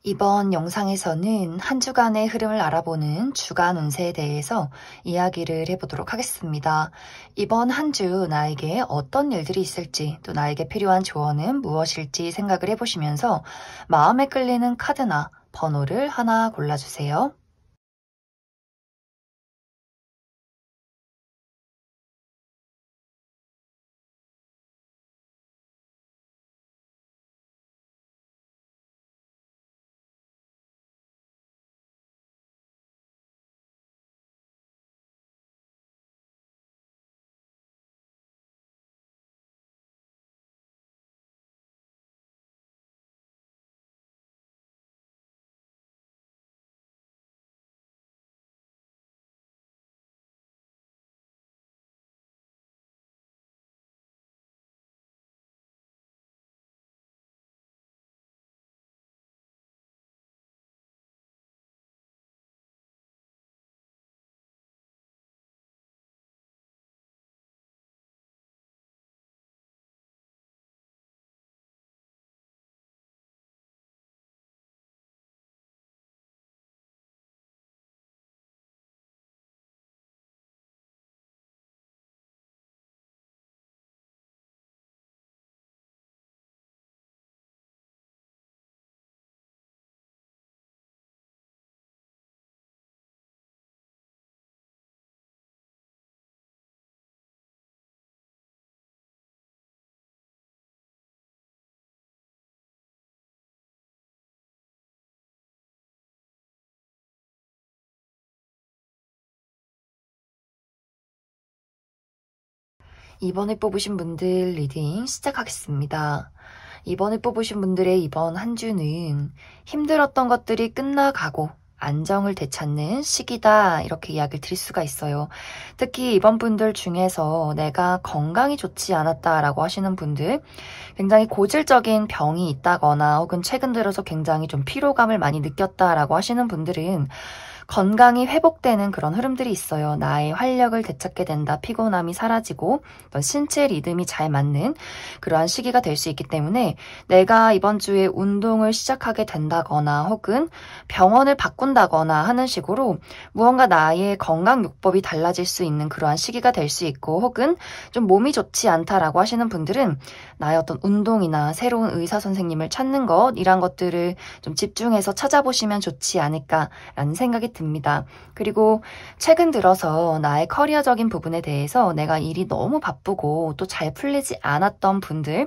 이번 영상에서는 한 주간의 흐름을 알아보는 주간 운세에 대해서 이야기를 해보도록 하겠습니다. 이번 한 주 나에게 어떤 일들이 있을지, 또 나에게 필요한 조언은 무엇일지 생각을 해보시면서 마음에 끌리는 카드나 번호를 하나 골라주세요. 이번에 뽑으신 분들 리딩 시작하겠습니다. 이번에 뽑으신 분들의 이번 한 주는 힘들었던 것들이 끝나가고 안정을 되찾는 시기다, 이렇게 이야기를 드릴 수가 있어요. 특히 이번 분들 중에서 내가 건강이 좋지 않았다라고 하시는 분들, 굉장히 고질적인 병이 있다거나 혹은 최근 들어서 굉장히 좀 피로감을 많이 느꼈다라고 하시는 분들은 건강이 회복되는 그런 흐름들이 있어요. 나의 활력을 되찾게 된다. 피곤함이 사라지고 어떤 신체 리듬이 잘 맞는 그러한 시기가 될 수 있기 때문에 내가 이번 주에 운동을 시작하게 된다거나 혹은 병원을 바꾼다거나 하는 식으로 무언가 나의 건강요법이 달라질 수 있는 그러한 시기가 될 수 있고, 혹은 좀 몸이 좋지 않다라고 하시는 분들은 나의 어떤 운동이나 새로운 의사 선생님을 찾는 것, 이런 것들을 좀 집중해서 찾아보시면 좋지 않을까라는 생각이 듭니다. 그리고 최근 들어서 나의 커리어적인 부분에 대해서 내가 일이 너무 바쁘고 또 잘 풀리지 않았던 분들,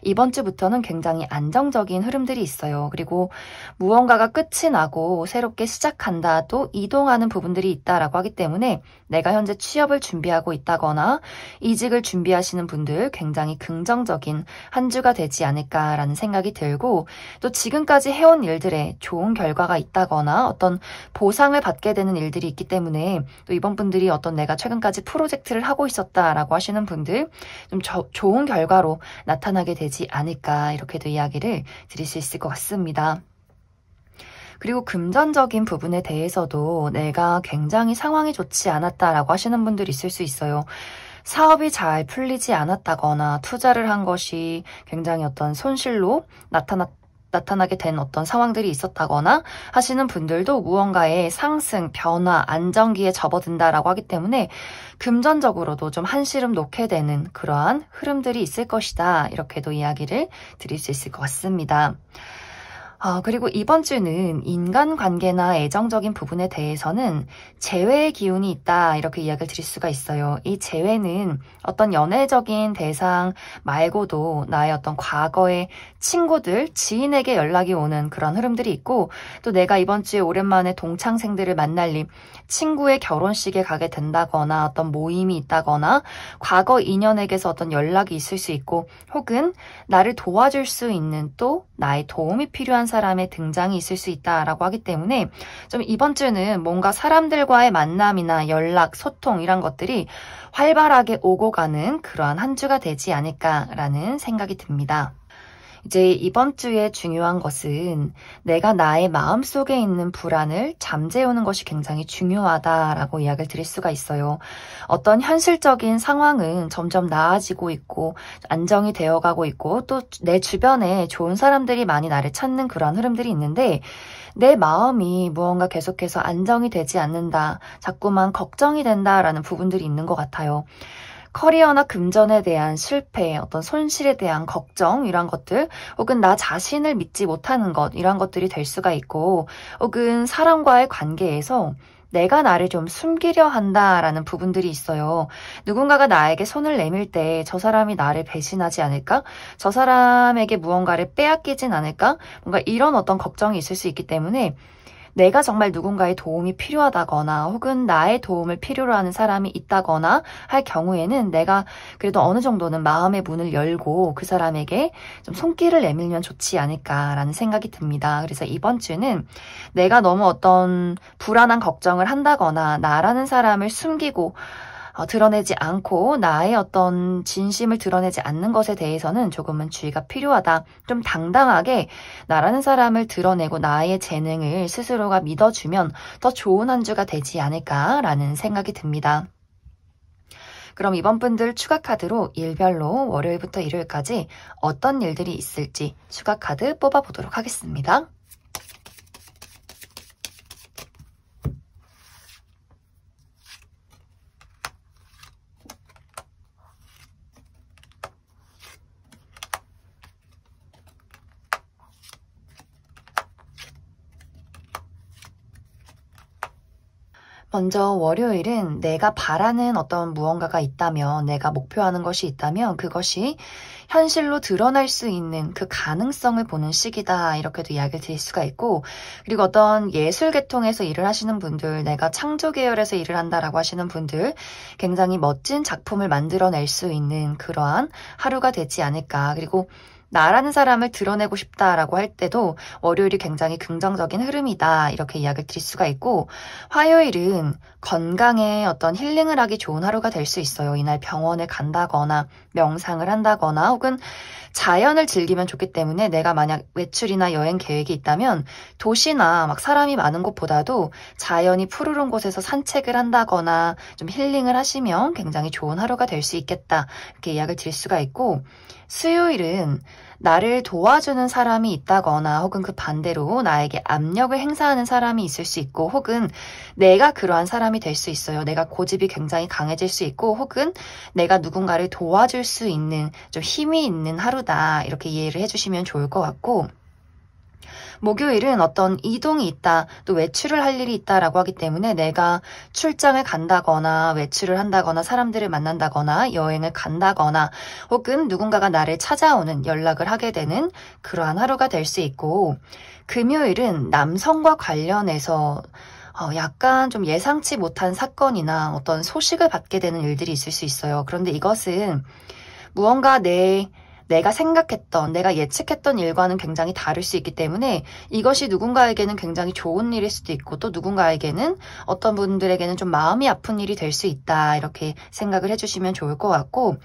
이번 주부터는 굉장히 안정적인 흐름들이 있어요. 그리고 무언가가 끝이 나고 새롭게 시작한다, 또 이동하는 부분들이 있다라고 하기 때문에 내가 현재 취업을 준비하고 있다거나 이직을 준비하시는 분들 굉장히 긍정적인 한 주가 되지 않을까라는 생각이 들고, 또 지금까지 해온 일들에 좋은 결과가 있다거나 어떤 보상을 받게 되는 일들이 있기 때문에 또 이번 분들이 어떤 내가 최근까지 프로젝트를 하고 있었다라고 하시는 분들, 좀 좋은 결과로 나타나게 되지 않을까, 이렇게도 이야기를 드릴 수 있을 것 같습니다. 그리고 금전적인 부분에 대해서도 내가 굉장히 상황이 좋지 않았다라고 하시는 분들이 있을 수 있어요. 사업이 잘 풀리지 않았다거나 투자를 한 것이 굉장히 어떤 손실로 나타나게 된 어떤 상황들이 있었다거나 하시는 분들도 무언가의 상승, 변화, 안정기에 접어든다라고 하기 때문에 금전적으로도 좀 한시름 놓게 되는 그러한 흐름들이 있을 것이다, 이렇게도 이야기를 드릴 수 있을 것 같습니다. 그리고 이번 주는 인간관계나 애정적인 부분에 대해서는 재회의 기운이 있다, 이렇게 이야기를 드릴 수가 있어요. 이 재회는 어떤 연애적인 대상 말고도 나의 어떤 과거의 친구들, 지인에게 연락이 오는 그런 흐름들이 있고, 또 내가 이번 주에 오랜만에 동창생들을 만날 일, 친구의 결혼식에 가게 된다거나 어떤 모임이 있다거나 과거 인연에게서 어떤 연락이 있을 수 있고, 혹은 나를 도와줄 수 있는, 또 나의 도움이 필요한 사람의 등장이 있을 수 있다라고 하기 때문에 좀 이번 주는 뭔가 사람들과의 만남이나 연락, 소통, 이런 것들이 활발하게 오고 가는 그러한 한 주가 되지 않을까라는 생각이 듭니다. 이제 이번 주에 중요한 것은 내가 나의 마음속에 있는 불안을 잠재우는 것이 굉장히 중요하다라고 이야기를 드릴 수가 있어요. 어떤 현실적인 상황은 점점 나아지고 있고 안정이 되어가고 있고 또 내 주변에 좋은 사람들이 많이 나를 찾는 그런 흐름들이 있는데 내 마음이 무언가 계속해서 안정이 되지 않는다, 자꾸만 걱정이 된다라는 부분들이 있는 것 같아요. 커리어나 금전에 대한 실패, 어떤 손실에 대한 걱정 이런 것들 혹은 나 자신을 믿지 못하는 것 이런 것들이 될 수가 있고 혹은 사람과의 관계에서 내가 나를 좀 숨기려 한다라는 부분들이 있어요. 누군가가 나에게 손을 내밀 때 저 사람이 나를 배신하지 않을까? 저 사람에게 무언가를 빼앗기진 않을까? 뭔가 이런 어떤 걱정이 있을 수 있기 때문에 내가 정말 누군가의 도움이 필요하다거나 혹은 나의 도움을 필요로 하는 사람이 있다거나 할 경우에는 내가 그래도 어느 정도는 마음의 문을 열고 그 사람에게 좀 손길을 내밀면 좋지 않을까라는 생각이 듭니다. 그래서 이번 주는 내가 너무 어떤 불안한 걱정을 한다거나 나라는 사람을 숨기고 드러내지 않고 나의 어떤 진심을 드러내지 않는 것에 대해서는 조금은 주의가 필요하다. 좀 당당하게 나라는 사람을 드러내고 나의 재능을 스스로가 믿어주면 더 좋은 한 주가 되지 않을까라는 생각이 듭니다. 그럼 이번 분들 추가 카드로 일별로 월요일부터 일요일까지 어떤 일들이 있을지 추가 카드 뽑아보도록 하겠습니다. 먼저 월요일은 내가 바라는 어떤 무언가가 있다면, 내가 목표하는 것이 있다면 그것이 현실로 드러날 수 있는 그 가능성을 보는 시기다 이렇게도 이야기를 드릴 수가 있고, 그리고 어떤 예술 계통에서 일을 하시는 분들, 내가 창조 계열에서 일을 한다라고 하시는 분들 굉장히 멋진 작품을 만들어낼 수 있는 그러한 하루가 되지 않을까. 그리고 나라는 사람을 드러내고 싶다라고 할 때도 월요일이 굉장히 긍정적인 흐름이다 이렇게 이야기를 드릴 수가 있고, 화요일은 건강에 어떤 힐링을 하기 좋은 하루가 될 수 있어요. 이날 병원을 간다거나 명상을 한다거나 혹은 자연을 즐기면 좋기 때문에 내가 만약 외출이나 여행 계획이 있다면 도시나 막 사람이 많은 곳보다도 자연이 푸르른 곳에서 산책을 한다거나 좀 힐링을 하시면 굉장히 좋은 하루가 될 수 있겠다 이렇게 이야기를 드릴 수가 있고, 수요일은 나를 도와주는 사람이 있다거나 혹은 그 반대로 나에게 압력을 행사하는 사람이 있을 수 있고 혹은 내가 그러한 사람이 될 수 있어요. 내가 고집이 굉장히 강해질 수 있고 혹은 내가 누군가를 도와줄 수 있는 좀 힘이 있는 하루다 이렇게 이해를 해주시면 좋을 것 같고, 목요일은 어떤 이동이 있다, 또 외출을 할 일이 있다라고 하기 때문에 내가 출장을 간다거나 외출을 한다거나 사람들을 만난다거나 여행을 간다거나 혹은 누군가가 나를 찾아오는 연락을 하게 되는 그러한 하루가 될 수 있고, 금요일은 남성과 관련해서 약간 좀 예상치 못한 사건이나 어떤 소식을 받게 되는 일들이 있을 수 있어요. 그런데 이것은 무언가 내가 생각했던, 내가 예측했던 일과는 굉장히 다를 수 있기 때문에 이것이 누군가에게는 굉장히 좋은 일일 수도 있고 또 누군가에게는 어떤 분들에게는 좀 마음이 아픈 일이 될 수 있다 이렇게 생각을 해주시면 좋을 것 같고,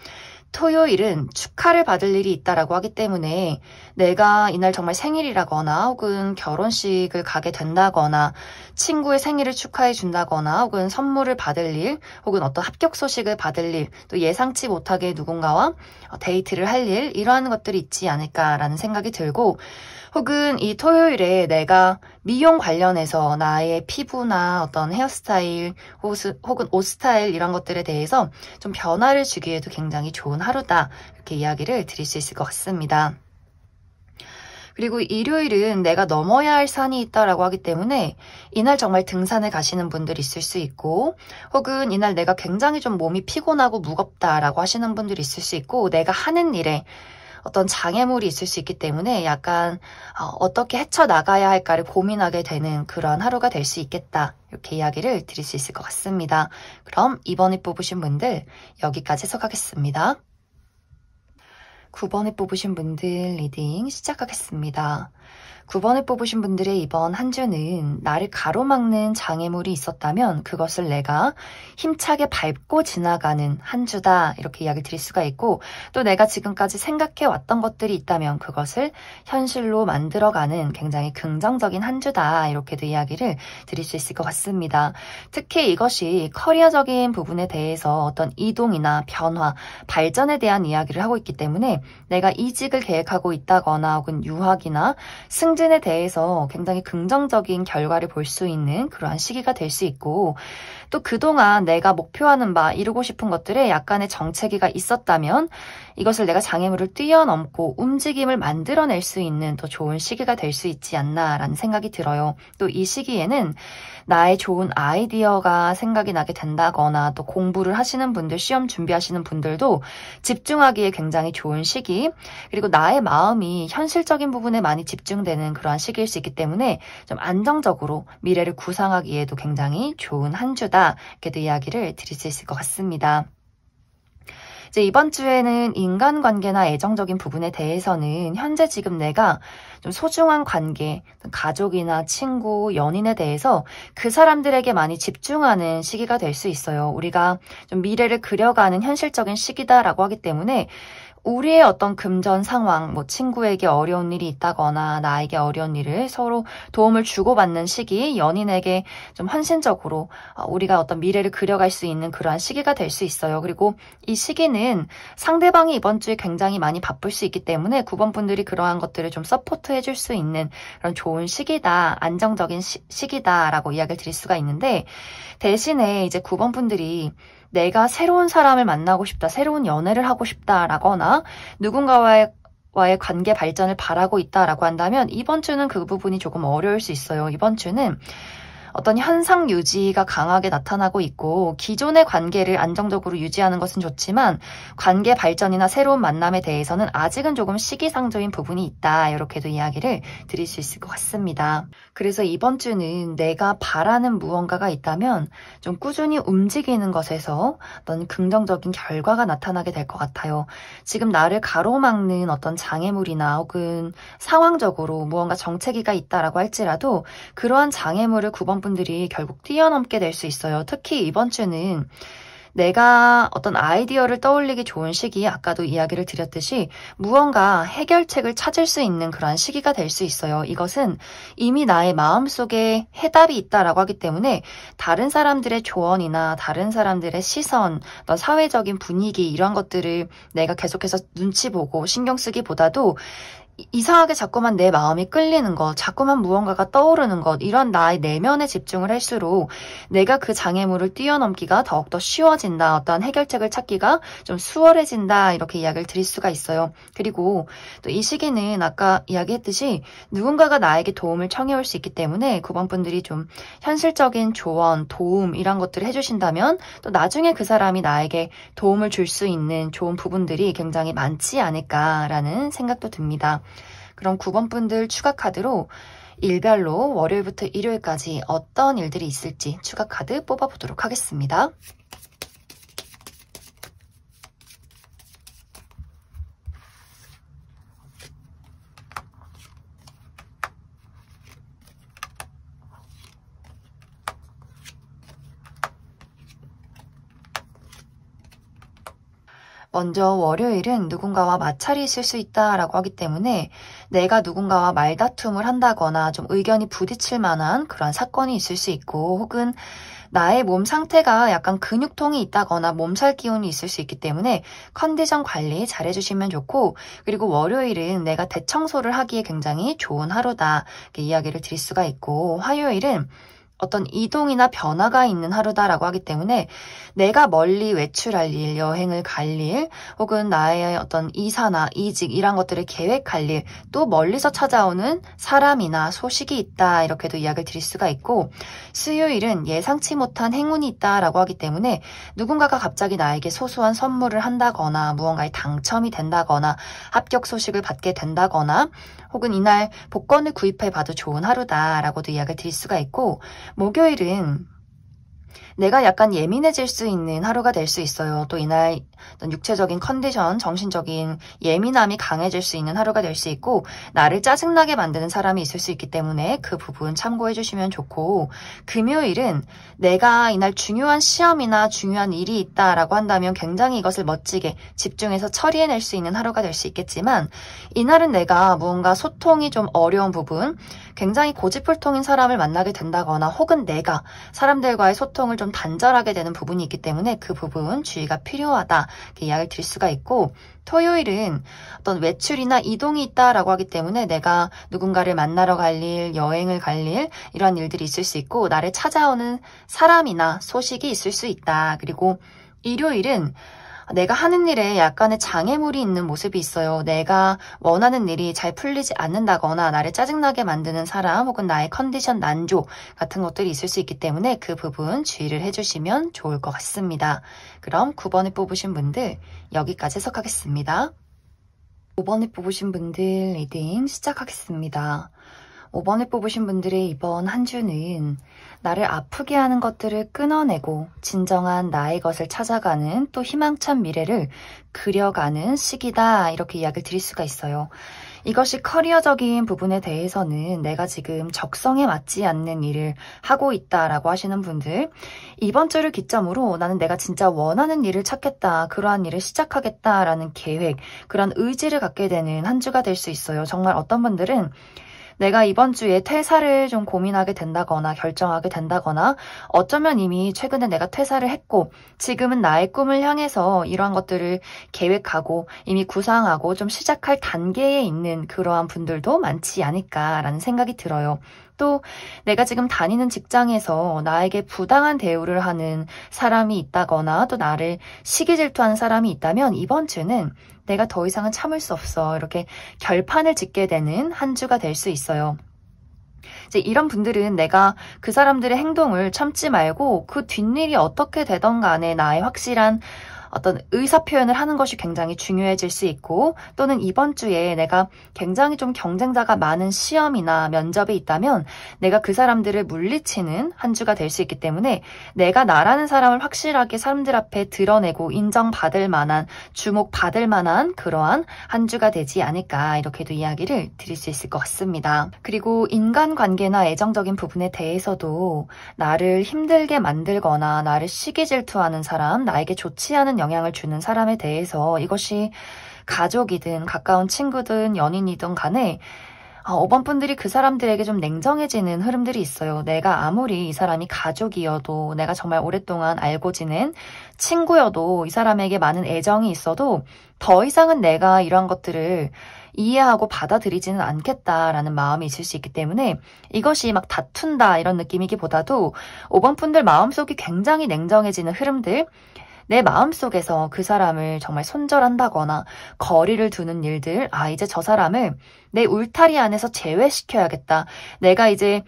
토요일은 축하를 받을 일이 있다라고 하기 때문에 내가 이날 정말 생일이라거나 혹은 결혼식을 가게 된다거나 친구의 생일을 축하해 준다거나 혹은 선물을 받을 일 혹은 어떤 합격 소식을 받을 일, 또 예상치 못하게 누군가와 데이트를 할 일, 이러한 것들이 있지 않을까라는 생각이 들고, 혹은 이 토요일에 내가 미용 관련해서 나의 피부나 어떤 헤어스타일 혹은 옷 스타일 이런 것들에 대해서 좀 변화를 주기에도 굉장히 좋은 하루다 이렇게 이야기를 드릴 수 있을 것 같습니다. 그리고 일요일은 내가 넘어야 할 산이 있다라고 하기 때문에 이날 정말 등산을 가시는 분들이 있을 수 있고 혹은 이날 내가 굉장히 좀 몸이 피곤하고 무겁다라고 하시는 분들이 있을 수 있고, 내가 하는 일에 어떤 장애물이 있을 수 있기 때문에 약간 어떻게 헤쳐나가야 할까를 고민하게 되는 그런 하루가 될 수 있겠다 이렇게 이야기를 드릴 수 있을 것 같습니다. 그럼 이번에 뽑으신 분들 여기까지 해석하겠습니다. 9번에 뽑으신 분들 리딩 시작하겠습니다. 9번을 뽑으신 분들의 이번 한 주는 나를 가로막는 장애물이 있었다면 그것을 내가 힘차게 밟고 지나가는 한 주다 이렇게 이야기를 드릴 수가 있고, 또 내가 지금까지 생각해왔던 것들이 있다면 그것을 현실로 만들어가는 굉장히 긍정적인 한 주다 이렇게도 이야기를 드릴 수 있을 것 같습니다. 특히 이것이 커리어적인 부분에 대해서 어떤 이동이나 변화, 발전에 대한 이야기를 하고 있기 때문에 내가 이직을 계획하고 있다거나 혹은 유학이나 승진에 대해서 굉장히 긍정적인 결과를 볼 수 있는 그러한 시기가 될 수 있고, 또 그동안 내가 목표하는 바, 이루고 싶은 것들에 약간의 정체기가 있었다면 이것을 내가 장애물을 뛰어넘고 움직임을 만들어낼 수 있는 더 좋은 시기가 될 수 있지 않나라는 생각이 들어요. 또 이 시기에는 나의 좋은 아이디어가 생각이 나게 된다거나, 또 공부를 하시는 분들, 시험 준비하시는 분들도 집중하기에 굉장히 좋은 시기, 그리고 나의 마음이 현실적인 부분에 많이 집중되는 그러한 시기일 수 있기 때문에 좀 안정적으로 미래를 구상하기에도 굉장히 좋은 한 주다 이렇게도 이야기를 드릴 수 있을 것 같습니다. 이제 이번 주에는 인간관계나 애정적인 부분에 대해서는 현재 지금 내가 좀 소중한 관계, 가족이나 친구, 연인에 대해서 그 사람들에게 많이 집중하는 시기가 될 수 있어요. 우리가 좀 미래를 그려가는 현실적인 시기다라고 하기 때문에 우리의 어떤 금전 상황, 친구에게 어려운 일이 있다거나 나에게 어려운 일을 서로 도움을 주고받는 시기, 연인에게 좀 헌신적으로 우리가 어떤 미래를 그려갈 수 있는 그러한 시기가 될 수 있어요. 그리고 이 시기는 상대방이 이번 주에 굉장히 많이 바쁠 수 있기 때문에 9번 분들이 그러한 것들을 좀 서포트 해줄 수 있는 그런 좋은 시기다, 안정적인 시기다라고 이야기를 드릴 수가 있는데, 대신에 이제 9번 분들이 내가 새로운 사람을 만나고 싶다, 새로운 연애를 하고 싶다라거나 누군가와의 관계 발전을 바라고 있다라고 한다면 이번 주는 그 부분이 조금 어려울 수 있어요. 이번 주는 어떤 현상 유지가 강하게 나타나고 있고, 기존의 관계를 안정적으로 유지하는 것은 좋지만 관계 발전이나 새로운 만남에 대해서는 아직은 조금 시기상조인 부분이 있다, 이렇게도 이야기를 드릴 수 있을 것 같습니다. 그래서 이번 주는 내가 바라는 무언가가 있다면 좀 꾸준히 움직이는 것에서 어떤 긍정적인 결과가 나타나게 될 것 같아요. 지금 나를 가로막는 어떤 장애물이나 혹은 상황적으로 무언가 정체기가 있다라고 할지라도 그러한 장애물을 9번 분들이 결국 뛰어넘게 될 수 있어요. 특히 이번 주는 내가 어떤 아이디어를 떠올리기 좋은 시기, 아까도 이야기를 드렸듯이 무언가 해결책을 찾을 수 있는 그러한 시기가 될 수 있어요. 이것은 이미 나의 마음속에 해답이 있다라고 하기 때문에 다른 사람들의 조언이나 다른 사람들의 시선, 어떤 사회적인 분위기, 이런 것들을 내가 계속해서 눈치 보고 신경 쓰기보다도 이상하게 자꾸만 내 마음이 끌리는 것, 자꾸만 무언가가 떠오르는 것, 이런 나의 내면에 집중을 할수록 내가 그 장애물을 뛰어넘기가 더욱더 쉬워진다, 어떠한 해결책을 찾기가 좀 수월해진다, 이렇게 이야기를 드릴 수가 있어요. 그리고 또 이 시기는 아까 이야기했듯이 누군가가 나에게 도움을 청해올 수 있기 때문에 9번 분들이 좀 현실적인 조언, 도움 이런 것들을 해주신다면 또 나중에 그 사람이 나에게 도움을 줄 수 있는 좋은 부분들이 굉장히 많지 않을까라는 생각도 듭니다. 그럼 9번 분들 추가 카드로 일별로 월요일부터 일요일까지 어떤 일들이 있을지 추가 카드 뽑아보도록 하겠습니다. 먼저 월요일은 누군가와 마찰이 있을 수 있다라고 하기 때문에 내가 누군가와 말다툼을 한다거나 좀 의견이 부딪힐 만한 그런 사건이 있을 수 있고, 혹은 나의 몸 상태가 약간 근육통이 있다거나 몸살 기운이 있을 수 있기 때문에 컨디션 관리 잘 해주시면 좋고, 그리고 월요일은 내가 대청소를 하기에 굉장히 좋은 하루다 이렇게 이야기를 드릴 수가 있고, 화요일은 어떤 이동이나 변화가 있는 하루다라고 하기 때문에 내가 멀리 외출할 일, 여행을 갈 일, 혹은 나의 어떤 이사나 이직 이런 것들을 계획할 일, 또 멀리서 찾아오는 사람이나 소식이 있다, 이렇게도 이야기를 드릴 수가 있고, 수요일은 예상치 못한 행운이 있다라고 하기 때문에 누군가가 갑자기 나에게 소소한 선물을 한다거나 무언가에 당첨이 된다거나 합격 소식을 받게 된다거나, 혹은 이날 복권을 구입해 봐도 좋은 하루다라고도 이야기를 드릴 수가 있고, 목요일은 내가 약간 예민해질 수 있는 하루가 될 수 있어요. 또 이날 어떤 육체적인 컨디션, 정신적인 예민함이 강해질 수 있는 하루가 될 수 있고 나를 짜증나게 만드는 사람이 있을 수 있기 때문에 그 부분 참고해 주시면 좋고 금요일은 내가 이날 중요한 시험이나 중요한 일이 있다라고 한다면 굉장히 이것을 멋지게 집중해서 처리해낼 수 있는 하루가 될 수 있겠지만 이날은 내가 무언가 소통이 좀 어려운 부분, 굉장히 고집불통인 사람을 만나게 된다거나 혹은 내가 사람들과의 소통을 좀 단절하게 되는 부분이 있기 때문에 그 부분 주의가 필요하다 이렇게 이야기를 드릴 수가 있고 토요일은 어떤 외출이나 이동이 있다라고 하기 때문에 내가 누군가를 만나러 갈 일, 여행을 갈 일 이런 일들이 있을 수 있고 나를 찾아오는 사람이나 소식이 있을 수 있다. 그리고 일요일은 내가 하는 일에 약간의 장애물이 있는 모습이 있어요. 내가 원하는 일이 잘 풀리지 않는다거나 나를 짜증나게 만드는 사람 혹은 나의 컨디션 난조 같은 것들이 있을 수 있기 때문에 그 부분 주의를 해주시면 좋을 것 같습니다. 그럼 9번에 뽑으신 분들 여기까지 해석하겠습니다. 5번에 뽑으신 분들 리딩 시작하겠습니다. 5번에 뽑으신 분들의 이번 한 주는 나를 아프게 하는 것들을 끊어내고 진정한 나의 것을 찾아가는 또 희망찬 미래를 그려가는 시기다 이렇게 이야기를 드릴 수가 있어요. 이것이 커리어적인 부분에 대해서는 내가 지금 적성에 맞지 않는 일을 하고 있다라고 하시는 분들 이번 주를 기점으로 나는 내가 진짜 원하는 일을 찾겠다 그러한 일을 시작하겠다라는 계획 그런 의지를 갖게 되는 한 주가 될 수 있어요. 정말 어떤 분들은 내가 이번 주에 퇴사를 좀 고민하게 된다거나 결정하게 된다거나 어쩌면 이미 최근에 내가 퇴사를 했고 지금은 나의 꿈을 향해서 이러한 것들을 계획하고 이미 구상하고 좀 시작할 단계에 있는 그러한 분들도 많지 않을까라는 생각이 들어요. 또 내가 지금 다니는 직장에서 나에게 부당한 대우를 하는 사람이 있다거나 또 나를 시기 질투하는 사람이 있다면 이번 주는 내가 더 이상은 참을 수 없어 이렇게 결판을 짓게 되는 한 주가 될 수 있어요. 이제 이런 분들은 내가 그 사람들의 행동을 참지 말고 그 뒷일이 어떻게 되던 간에 나의 확실한 어떤 의사표현을 하는 것이 굉장히 중요해질 수 있고 또는 이번 주에 내가 굉장히 좀 경쟁자가 많은 시험이나 면접이 있다면 내가 그 사람들을 물리치는 한 주가 될 수 있기 때문에 내가 나라는 사람을 확실하게 사람들 앞에 드러내고 인정받을 만한 주목받을 만한 그러한 한 주가 되지 않을까 이렇게도 이야기를 드릴 수 있을 것 같습니다. 그리고 인간관계나 애정적인 부분에 대해서도 나를 힘들게 만들거나 나를 시기 질투하는 사람, 나에게 좋지 않은 영향을 주는 사람에 대해서 이것이 가족이든 가까운 친구든 연인이든 간에 5번 분들이 그 사람들에게 좀 냉정해지는 흐름들이 있어요. 내가 아무리 이 사람이 가족이어도 내가 정말 오랫동안 알고 지낸 친구여도 이 사람에게 많은 애정이 있어도 더 이상은 내가 이런 것들을 이해하고 받아들이지는 않겠다라는 마음이 있을 수 있기 때문에 이것이 막 다툰다 이런 느낌이기보다도 5번 분들 마음속이 굉장히 냉정해지는 흐름들 내 마음속에서 그 사람을 정말 손절한다거나 거리를 두는 일들 이제 저 사람을 내 울타리 안에서 제외시켜야겠다. 내가 이제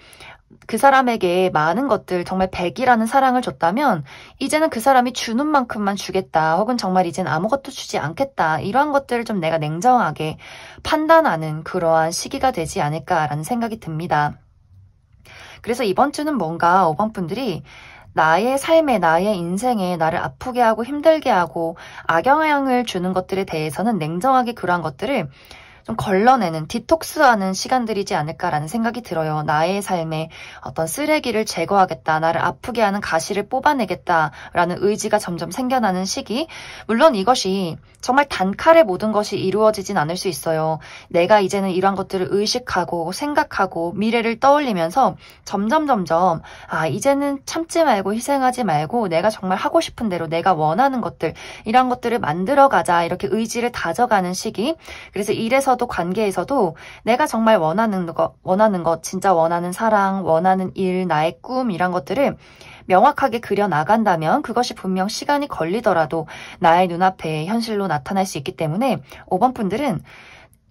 그 사람에게 많은 것들 정말 100이라는 사랑을 줬다면 이제는 그 사람이 주는 만큼만 주겠다. 혹은 정말 이제는 아무것도 주지 않겠다. 이러한 것들을 좀 내가 냉정하게 판단하는 그러한 시기가 되지 않을까라는 생각이 듭니다. 그래서 이번 주는 뭔가 5번 분들이 나의 삶에, 나의 인생에 나를 아프게 하고 힘들게 하고 악영향을 주는 것들에 대해서는 냉정하게 그러한 것들을 좀 걸러내는, 디톡스하는 시간들이지 않을까라는 생각이 들어요. 나의 삶에 어떤 쓰레기를 제거하겠다, 나를 아프게 하는 가시를 뽑아내겠다라는 의지가 점점 생겨나는 시기. 물론 이것이 정말 단칼에 모든 것이 이루어지진 않을 수 있어요. 내가 이제는 이러한 것들을 의식하고 생각하고 미래를 떠올리면서 점점 이제는 참지 말고 희생하지 말고 내가 정말 하고 싶은 대로 내가 원하는 것들, 이런 것들을 만들어가자 이렇게 의지를 다져가는 시기. 그래서 일에서도 관계에서도 내가 정말 원하는 것, 진짜 원하는 사랑, 원하는 일, 나의 꿈 이런 것들을 명확하게 그려나간다면 그것이 분명 시간이 걸리더라도 나의 눈앞에 현실로 나타날 수 있기 때문에 5번 분들은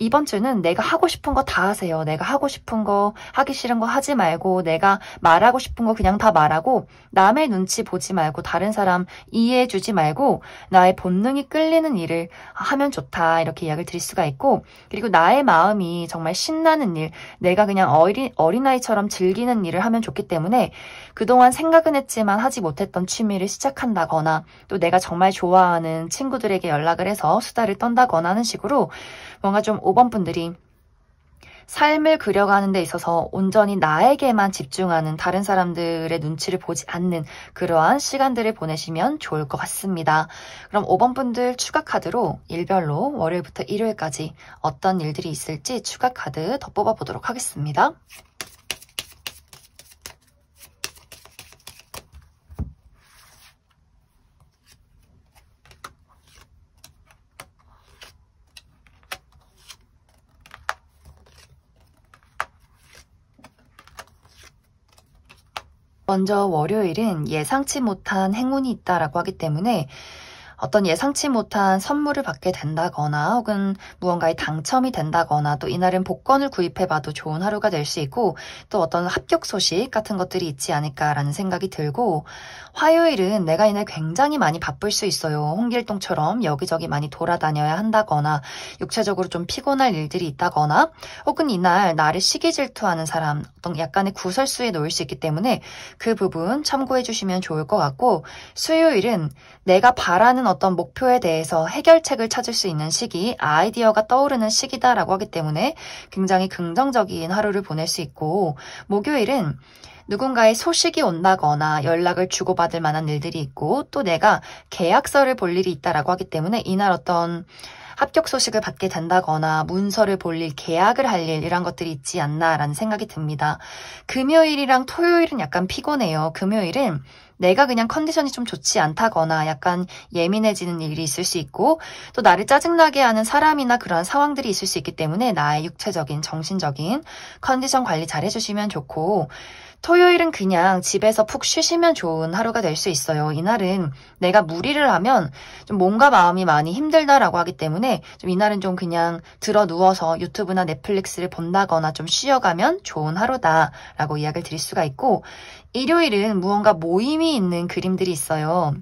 이번 주는 내가 하고 싶은 거 다 하세요. 내가 하고 싶은 거, 하기 싫은 거 하지 말고, 내가 말하고 싶은 거 그냥 다 말하고, 남의 눈치 보지 말고, 다른 사람 이해해주지 말고, 나의 본능이 끌리는 일을 하면 좋다. 이렇게 이야기를 드릴 수가 있고, 그리고 나의 마음이 정말 신나는 일, 내가 그냥 어린아이처럼 즐기는 일을 하면 좋기 때문에, 그동안 생각은 했지만 하지 못했던 취미를 시작한다거나, 또 내가 정말 좋아하는 친구들에게 연락을 해서 수다를 떤다거나 하는 식으로, 뭔가 좀 5번 분들이 삶을 그려가는 데 있어서 온전히 나에게만 집중하는, 다른 사람들의 눈치를 보지 않는 그러한 시간들을 보내시면 좋을 것 같습니다. 그럼 5번 분들 추가 카드로 일별로 월요일부터 일요일까지 어떤 일들이 있을지 추가 카드 더 뽑아보도록 하겠습니다. 먼저 월요일은 예상치 못한 행운이 있다라고 하기 때문에 어떤 예상치 못한 선물을 받게 된다거나 혹은 무언가에 당첨이 된다거나 또 이날은 복권을 구입해봐도 좋은 하루가 될 수 있고 또 어떤 합격 소식 같은 것들이 있지 않을까라는 생각이 들고 화요일은 내가 이날 굉장히 많이 바쁠 수 있어요. 홍길동처럼 여기저기 많이 돌아다녀야 한다거나 육체적으로 좀 피곤할 일들이 있다거나 혹은 이날 나를 시기 질투하는 사람 어떤 약간의 구설수에 놓일 수 있기 때문에 그 부분 참고해 주시면 좋을 것 같고 수요일은 내가 바라는 어떤 목표에 대해서 해결책을 찾을 수 있는 시기, 아이디어가 떠오르는 시기다라고 하기 때문에 굉장히 긍정적인 하루를 보낼 수 있고 목요일은 누군가의 소식이 온다거나 연락을 주고받을 만한 일들이 있고 또 내가 계약서를 볼 일이 있다라고 하기 때문에 이날 어떤 합격 소식을 받게 된다거나 문서를 볼 일, 계약을 할 일 이런 것들이 있지 않나라는 생각이 듭니다. 금요일이랑 토요일은 약간 피곤해요. 금요일은 내가 그냥 컨디션이 좀 좋지 않다거나 약간 예민해지는 일이 있을 수 있고 또 나를 짜증나게 하는 사람이나 그런 상황들이 있을 수 있기 때문에 나의 육체적인, 정신적인 컨디션 관리 잘 해주시면 좋고 토요일은 그냥 집에서 푹 쉬시면 좋은 하루가 될 수 있어요. 이날은 내가 무리를 하면 좀 몸과 마음이 많이 힘들다라고 하기 때문에 좀 이날은 좀 그냥 들어 누워서 유튜브나 넷플릭스를 본다거나 좀 쉬어가면 좋은 하루다라고 이야기를 드릴 수가 있고 일요일은 무언가 모임이 있는 그림들이 있어요.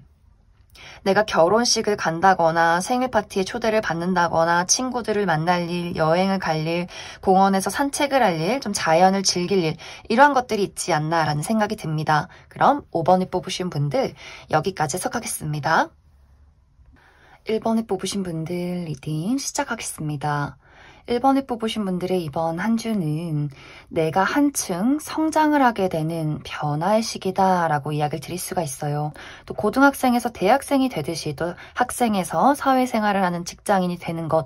내가 결혼식을 간다거나 생일 파티에 초대를 받는다거나 친구들을 만날 일, 여행을 갈 일, 공원에서 산책을 할 일, 좀 자연을 즐길 일 이러한 것들이 있지 않나라는 생각이 듭니다. 그럼 5번을 뽑으신 분들 여기까지 해석하겠습니다. 1번을 뽑으신 분들 리딩 시작하겠습니다. 1번을 뽑으신 분들의 이번 한 주는 내가 한층 성장을 하게 되는 변화의 시기다라고 이야기를 드릴 수가 있어요. 또 고등학생에서 대학생이 되듯이 또 학생에서 사회생활을 하는 직장인이 되는 것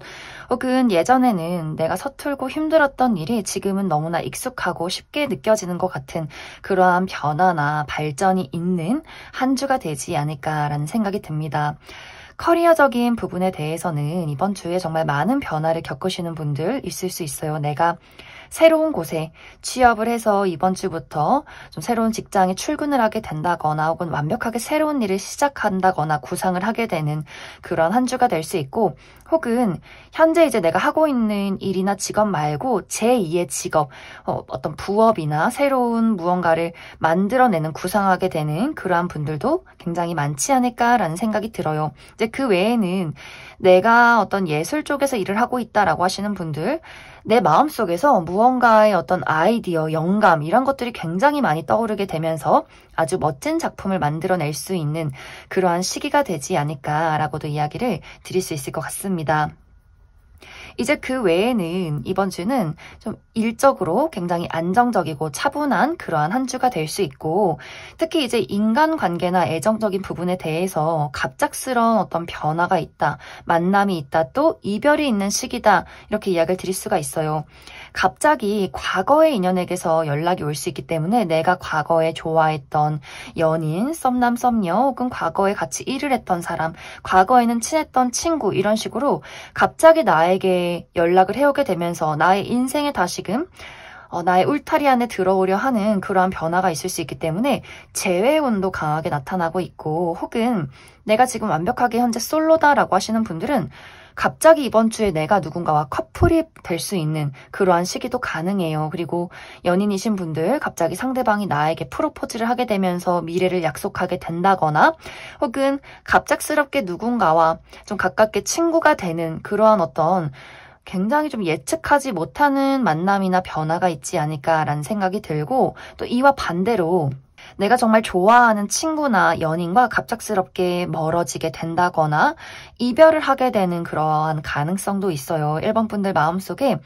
혹은 예전에는 내가 서툴고 힘들었던 일이 지금은 너무나 익숙하고 쉽게 느껴지는 것 같은 그러한 변화나 발전이 있는 한 주가 되지 않을까라는 생각이 듭니다. 커리어적인 부분에 대해서는 이번 주에 정말 많은 변화를 겪으시는 분들 있을 수 있어요. 내가 새로운 곳에 취업을 해서 이번 주부터 좀 새로운 직장에 출근을 하게 된다거나 혹은 완벽하게 새로운 일을 시작한다거나 구상을 하게 되는 그런 한 주가 될 수 있고 혹은 현재 이제 내가 하고 있는 일이나 직업 말고 제2의 직업, 어떤 부업이나 새로운 무언가를 만들어내는 구상하게 되는 그러한 분들도 굉장히 많지 않을까라는 생각이 들어요. 이제 그 외에는 내가 어떤 예술 쪽에서 일을 하고 있다라고 하시는 분들 내 마음속에서 무언가의 어떤 아이디어, 영감 이런 것들이 굉장히 많이 떠오르게 되면서 아주 멋진 작품을 만들어낼 수 있는 그러한 시기가 되지 않을까라고도 이야기를 드릴 수 있을 것 같습니다. 이제 그 외에는 이번 주는 좀 일적으로 굉장히 안정적이고 차분한 그러한 한 주가 될 수 있고 특히 이제 인간관계나 애정적인 부분에 대해서 갑작스러운 어떤 변화가 있다, 만남이 있다, 또 이별이 있는 시기다 이렇게 이야기를 드릴 수가 있어요. 갑자기 과거의 인연에게서 연락이 올 수 있기 때문에 내가 과거에 좋아했던 연인, 썸남, 썸녀 혹은 과거에 같이 일을 했던 사람, 과거에는 친했던 친구 이런 식으로 갑자기 나에게 연락을 해오게 되면서 나의 인생에 다시금 나의 울타리 안에 들어오려 하는 그러한 변화가 있을 수 있기 때문에 재회의 운도 강하게 나타나고 있고 혹은 내가 지금 완벽하게 현재 솔로다라고 하시는 분들은 갑자기 이번 주에 내가 누군가와 커플이 될 수 있는 그러한 시기도 가능해요. 그리고 연인이신 분들 갑자기 상대방이 나에게 프로포즈를 하게 되면서 미래를 약속하게 된다거나 혹은 갑작스럽게 누군가와 좀 가깝게 친구가 되는 그러한 어떤 굉장히 좀 예측하지 못하는 만남이나 변화가 있지 않을까라는 생각이 들고 또 이와 반대로 내가 정말 좋아하는 친구나 연인과 갑작스럽게 멀어지게 된다거나 이별을 하게 되는 그러한 가능성도 있어요. 1번 분들 마음속에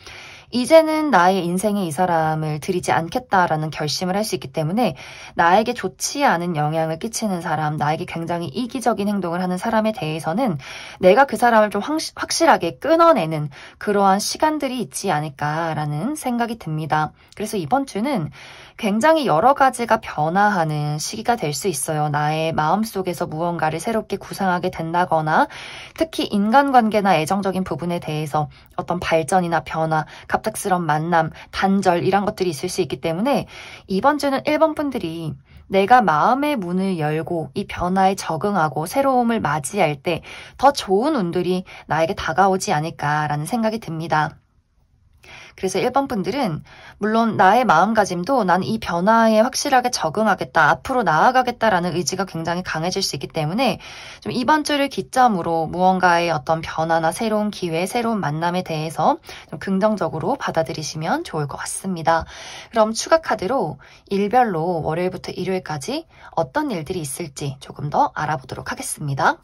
이제는 나의 인생에 이 사람을 들이지 않겠다라는 결심을 할 수 있기 때문에 나에게 좋지 않은 영향을 끼치는 사람, 나에게 굉장히 이기적인 행동을 하는 사람에 대해서는 내가 그 사람을 좀 확실하게 끊어내는 그러한 시간들이 있지 않을까라는 생각이 듭니다. 그래서 이번 주는 굉장히 여러 가지가 변화하는 시기가 될 수 있어요. 나의 마음속에서 무언가를 새롭게 구상하게 된다거나 특히 인간관계나 애정적인 부분에 대해서 어떤 발전이나 변화, 갑작스러운 만남, 단절 이런 것들이 있을 수 있기 때문에 이번 주는 1번 분들이 내가 마음의 문을 열고 이 변화에 적응하고 새로움을 맞이할 때 더 좋은 운들이 나에게 다가오지 않을까라는 생각이 듭니다. 그래서 1번 분들은 물론 나의 마음가짐도 난 이 변화에 확실하게 적응하겠다, 앞으로 나아가겠다라는 의지가 굉장히 강해질 수 있기 때문에 좀 이번 주를 기점으로 무언가의 어떤 변화나 새로운 기회, 새로운 만남에 대해서 좀 긍정적으로 받아들이시면 좋을 것 같습니다. 그럼 추가 카드로 일별로 월요일부터 일요일까지 어떤 일들이 있을지 조금 더 알아보도록 하겠습니다.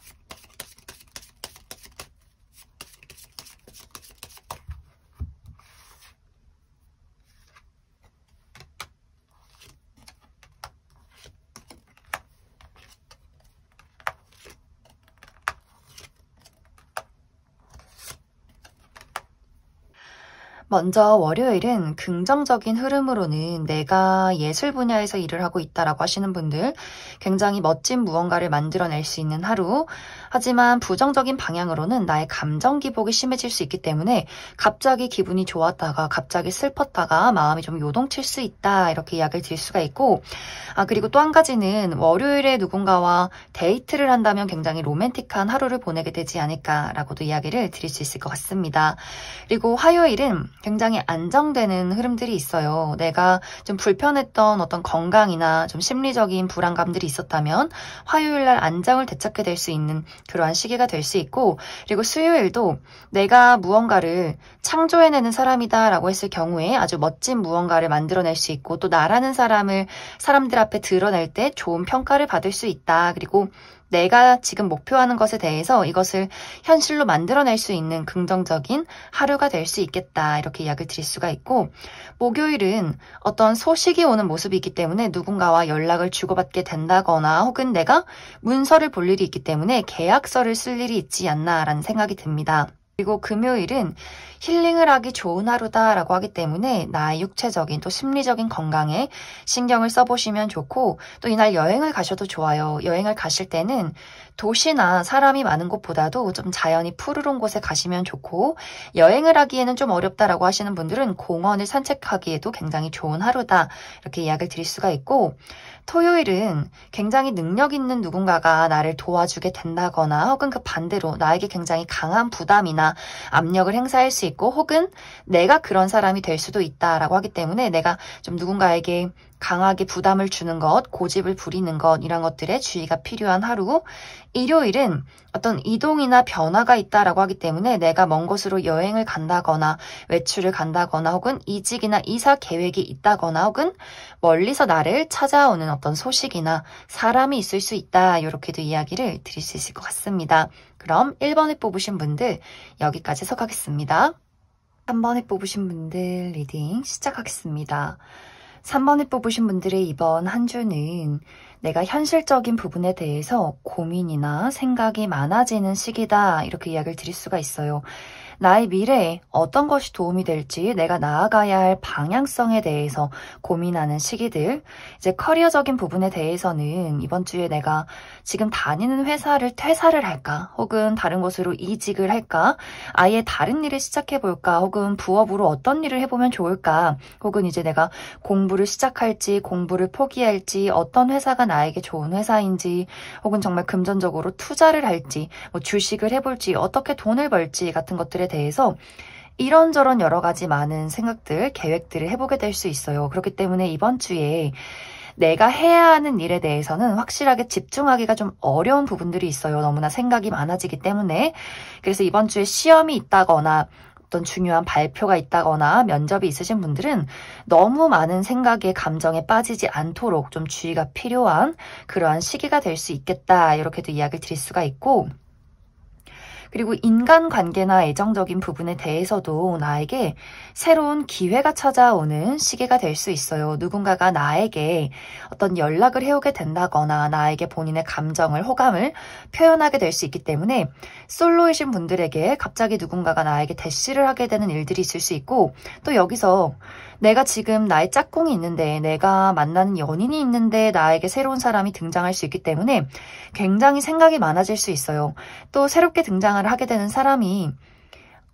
먼저 월요일은 긍정적인 흐름으로는 내가 예술 분야에서 일을 하고 있다라고 하시는 분들 굉장히 멋진 무언가를 만들어낼 수 있는 하루. 하지만 부정적인 방향으로는 나의 감정 기복이 심해질 수 있기 때문에 갑자기 기분이 좋았다가 갑자기 슬펐다가 마음이 좀 요동칠 수 있다 이렇게 이야기를 드릴 수가 있고 그리고 또 한 가지는 월요일에 누군가와 데이트를 한다면 굉장히 로맨틱한 하루를 보내게 되지 않을까라고도 이야기를 드릴 수 있을 것 같습니다. 그리고 화요일은 굉장히 안정되는 흐름들이 있어요. 내가 좀 불편했던 어떤 건강이나 좀 심리적인 불안감들이 있었다면 화요일 날 안정을 되찾게 될 수 있는 그러한 시기가 될 수 있고 그리고 수요일도 내가 무언가를 창조해내는 사람이다라고 했을 경우에 아주 멋진 무언가를 만들어낼 수 있고 또 나라는 사람을 사람들 앞에 드러낼 때 좋은 평가를 받을 수 있다. 그리고 내가 지금 목표하는 것에 대해서 이것을 현실로 만들어낼 수 있는 긍정적인 하루가 될 수 있겠다. 이렇게 이야기를 드릴 수가 있고 목요일은 어떤 소식이 오는 모습이 있기 때문에 누군가와 연락을 주고받게 된다거나 혹은 내가 문서를 볼 일이 있기 때문에 계약서를 쓸 일이 있지 않나라는 생각이 듭니다. 그리고 금요일은 힐링을 하기 좋은 하루다라고 하기 때문에 나의 육체적인 또 심리적인 건강에 신경을 써보시면 좋고 또 이날 여행을 가셔도 좋아요. 여행을 가실 때는 도시나 사람이 많은 곳보다도 좀 자연이 푸르른 곳에 가시면 좋고 여행을 하기에는 좀 어렵다라고 하시는 분들은 공원을 산책하기에도 굉장히 좋은 하루다 이렇게 이야기를 드릴 수가 있고 토요일은 굉장히 능력 있는 누군가가 나를 도와주게 된다거나 혹은 그 반대로 나에게 굉장히 강한 부담이나 압력을 행사할 수 있고 혹은 내가 그런 사람이 될 수도 있다라고 하기 때문에 내가 좀 누군가에게 강하게 부담을 주는 것, 고집을 부리는 것 이런 것들에 주의가 필요한 하루. 일요일은 어떤 이동이나 변화가 있다라고 하기 때문에 내가 먼 곳으로 여행을 간다거나 외출을 간다거나 혹은 이직이나 이사 계획이 있다거나 혹은 멀리서 나를 찾아오는 어떤 소식이나 사람이 있을 수 있다. 이렇게도 이야기를 드릴 수 있을 것 같습니다. 그럼 1번을 뽑으신 분들 여기까지 해석하겠습니다. 3번을 뽑으신 분들 리딩 시작하겠습니다. 3번을 뽑으신 분들의 이번 한 주는 내가 현실적인 부분에 대해서 고민이나 생각이 많아지는 시기다 이렇게 이야기를 드릴 수가 있어요. 나의 미래에 어떤 것이 도움이 될지 내가 나아가야 할 방향성에 대해서 고민하는 시기들, 이제 커리어적인 부분에 대해서는 이번 주에 내가 지금 다니는 회사를 퇴사를 할까, 혹은 다른 곳으로 이직을 할까, 아예 다른 일을 시작해볼까, 혹은 부업으로 어떤 일을 해보면 좋을까, 혹은 이제 내가 공부를 시작할지, 공부를 포기할지, 어떤 회사가 나에게 좋은 회사인지, 혹은 정말 금전적으로 투자를 할지, 뭐 주식을 해볼지, 어떻게 돈을 벌지 같은 것들에 대해서 이런저런 여러 가지 많은 생각들, 계획들을 해보게 될 수 있어요. 그렇기 때문에 이번 주에 내가 해야 하는 일에 대해서는 확실하게 집중하기가 좀 어려운 부분들이 있어요. 너무나 생각이 많아지기 때문에. 그래서 이번 주에 시험이 있다거나 어떤 중요한 발표가 있다거나 면접이 있으신 분들은 너무 많은 생각에 감정에 빠지지 않도록 좀 주의가 필요한 그러한 시기가 될 수 있겠다. 이렇게도 이야기를 드릴 수가 있고, 그리고 인간관계나 애정적인 부분에 대해서도 나에게 새로운 기회가 찾아오는 시기가 될 수 있어요. 누군가가 나에게 어떤 연락을 해오게 된다거나 나에게 본인의 감정을, 호감을 표현하게 될 수 있기 때문에 솔로이신 분들에게 갑자기 누군가가 나에게 대시를 하게 되는 일들이 있을 수 있고, 또 여기서 내가 지금 나의 짝꿍이 있는데, 내가 만나는 연인이 있는데 나에게 새로운 사람이 등장할 수 있기 때문에 굉장히 생각이 많아질 수 있어요. 또 새롭게 등장을 하게 되는 사람이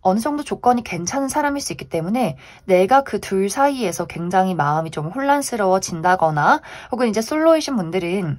어느 정도 조건이 괜찮은 사람일 수 있기 때문에 내가 그 둘 사이에서 굉장히 마음이 좀 혼란스러워진다거나, 혹은 이제 솔로이신 분들은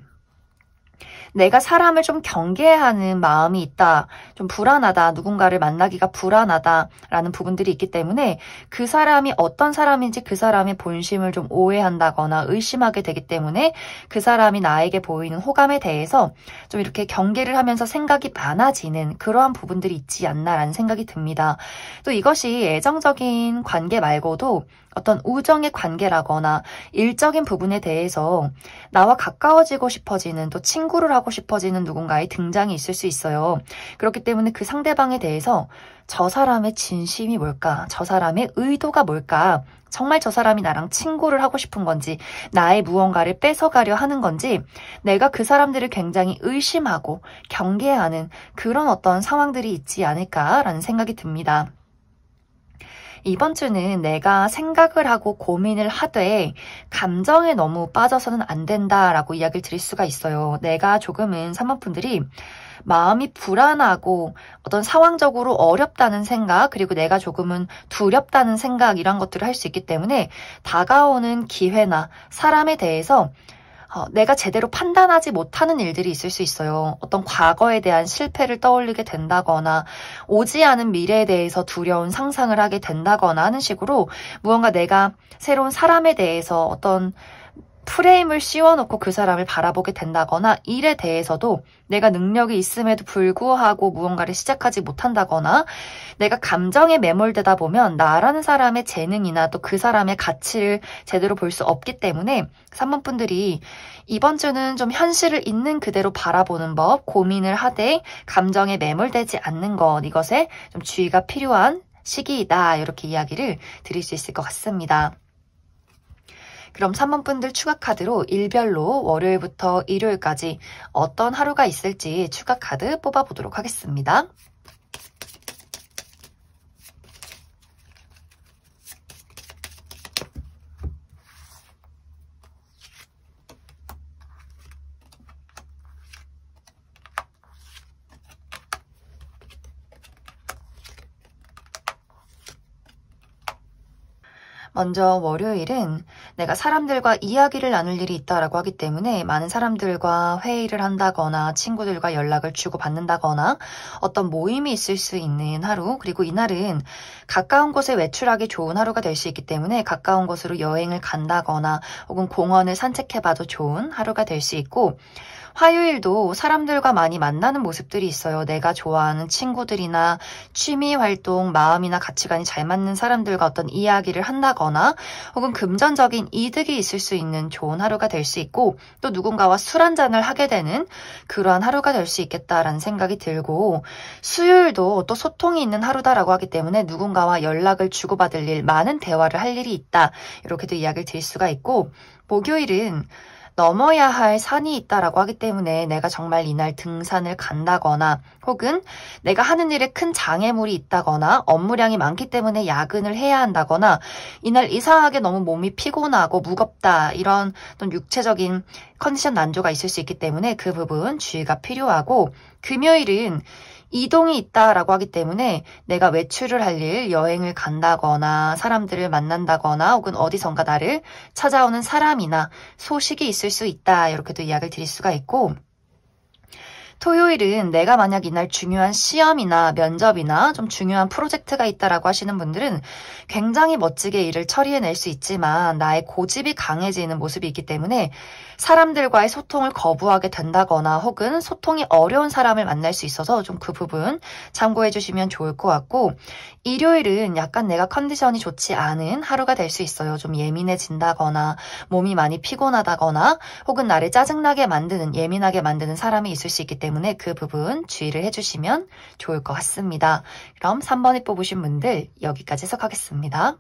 내가 사람을 좀 경계하는 마음이 있다, 좀 불안하다, 누군가를 만나기가 불안하다라는 부분들이 있기 때문에 그 사람이 어떤 사람인지 그 사람의 본심을 좀 오해한다거나 의심하게 되기 때문에 그 사람이 나에게 보이는 호감에 대해서 좀 이렇게 경계를 하면서 생각이 많아지는 그러한 부분들이 있지 않나라는 생각이 듭니다. 또 이것이 애정적인 관계 말고도 어떤 우정의 관계라거나 일적인 부분에 대해서 나와 가까워지고 싶어지는, 또 친구를 하고 싶어지는 누군가의 등장이 있을 수 있어요. 그렇기 때문에 그 상대방에 대해서 저 사람의 진심이 뭘까? 저 사람의 의도가 뭘까? 정말 저 사람이 나랑 친구를 하고 싶은 건지, 나의 무언가를 뺏어가려 하는 건지, 내가 그 사람들을 굉장히 의심하고 경계하는 그런 어떤 상황들이 있지 않을까라는 생각이 듭니다. 이번 주는 내가 생각을 하고 고민을 하되 감정에 너무 빠져서는 안 된다라고 이야기를 드릴 수가 있어요. 내가 조금은 3번 분들이 마음이 불안하고 어떤 상황적으로 어렵다는 생각, 그리고 내가 조금은 두렵다는 생각, 이런 것들을 할 수 있기 때문에 다가오는 기회나 사람에 대해서 내가 제대로 판단하지 못하는 일들이 있을 수 있어요. 어떤 과거에 대한 실패를 떠올리게 된다거나, 오지 않은 미래에 대해서 두려운 상상을 하게 된다거나 하는 식으로 무언가 내가 새로운 사람에 대해서 어떤 프레임을 씌워놓고 그 사람을 바라보게 된다거나, 일에 대해서도 내가 능력이 있음에도 불구하고 무언가를 시작하지 못한다거나, 내가 감정에 매몰되다 보면 나라는 사람의 재능이나 또 그 사람의 가치를 제대로 볼 수 없기 때문에 3번 분들이 이번 주는 좀 현실을 있는 그대로 바라보는 법, 고민을 하되 감정에 매몰되지 않는 것, 이것에 좀 주의가 필요한 시기이다, 이렇게 이야기를 드릴 수 있을 것 같습니다. 그럼 3번 분들 추가 카드로 일별로 월요일부터 일요일까지 어떤 하루가 있을지 추가 카드 뽑아보도록 하겠습니다. 먼저 월요일은 내가 사람들과 이야기를 나눌 일이 있다라고 하기 때문에 많은 사람들과 회의를 한다거나 친구들과 연락을 주고받는다거나 어떤 모임이 있을 수 있는 하루, 그리고 이날은 가까운 곳에 외출하기 좋은 하루가 될 수 있기 때문에 가까운 곳으로 여행을 간다거나 혹은 공원을 산책해봐도 좋은 하루가 될 수 있고, 화요일도 사람들과 많이 만나는 모습들이 있어요. 내가 좋아하는 친구들이나 취미 활동, 마음이나 가치관이 잘 맞는 사람들과 어떤 이야기를 한다거나 혹은 금전적인 이득이 있을 수 있는 좋은 하루가 될 수 있고, 또 누군가와 술 한잔을 하게 되는 그러한 하루가 될 수 있겠다라는 생각이 들고, 수요일도 또 소통이 있는 하루다라고 하기 때문에 누군가와 연락을 주고받을 일, 많은 대화를 할 일이 있다, 이렇게도 이야기를 드릴 수가 있고, 목요일은 넘어야 할 산이 있다라고 하기 때문에 내가 정말 이날 등산을 간다거나 혹은 내가 하는 일에 큰 장애물이 있다거나 업무량이 많기 때문에 야근을 해야 한다거나 이날 이상하게 너무 몸이 피곤하고 무겁다 이런 어떤 육체적인 컨디션 난조가 있을 수 있기 때문에 그 부분 주의가 필요하고 금요일은 이동이 있다라고 하기 때문에 내가 외출을 할 일, 여행을 간다거나 사람들을 만난다거나 혹은 어디선가 나를 찾아오는 사람이나 소식이 있을 수 있다 이렇게도 이야기를 드릴 수가 있고 토요일은 내가 만약 이날 중요한 시험이나 면접이나 좀 중요한 프로젝트가 있다라고 하시는 분들은 굉장히 멋지게 일을 처리해낼 수 있지만 나의 고집이 강해지는 모습이 있기 때문에 사람들과의 소통을 거부하게 된다거나 혹은 소통이 어려운 사람을 만날 수 있어서 좀 그 부분 참고해 주시면 좋을 것 같고 일요일은 약간 내가 컨디션이 좋지 않은 하루가 될 수 있어요. 좀 예민해진다거나 몸이 많이 피곤하다거나 혹은 나를 짜증나게 만드는 예민하게 만드는 사람이 있을 수 있기 때문에 그 부분 주의를 해주시면 좋을 것 같습니다. 그럼 3번에 뽑으신 분들 여기까지 해석하겠습니다.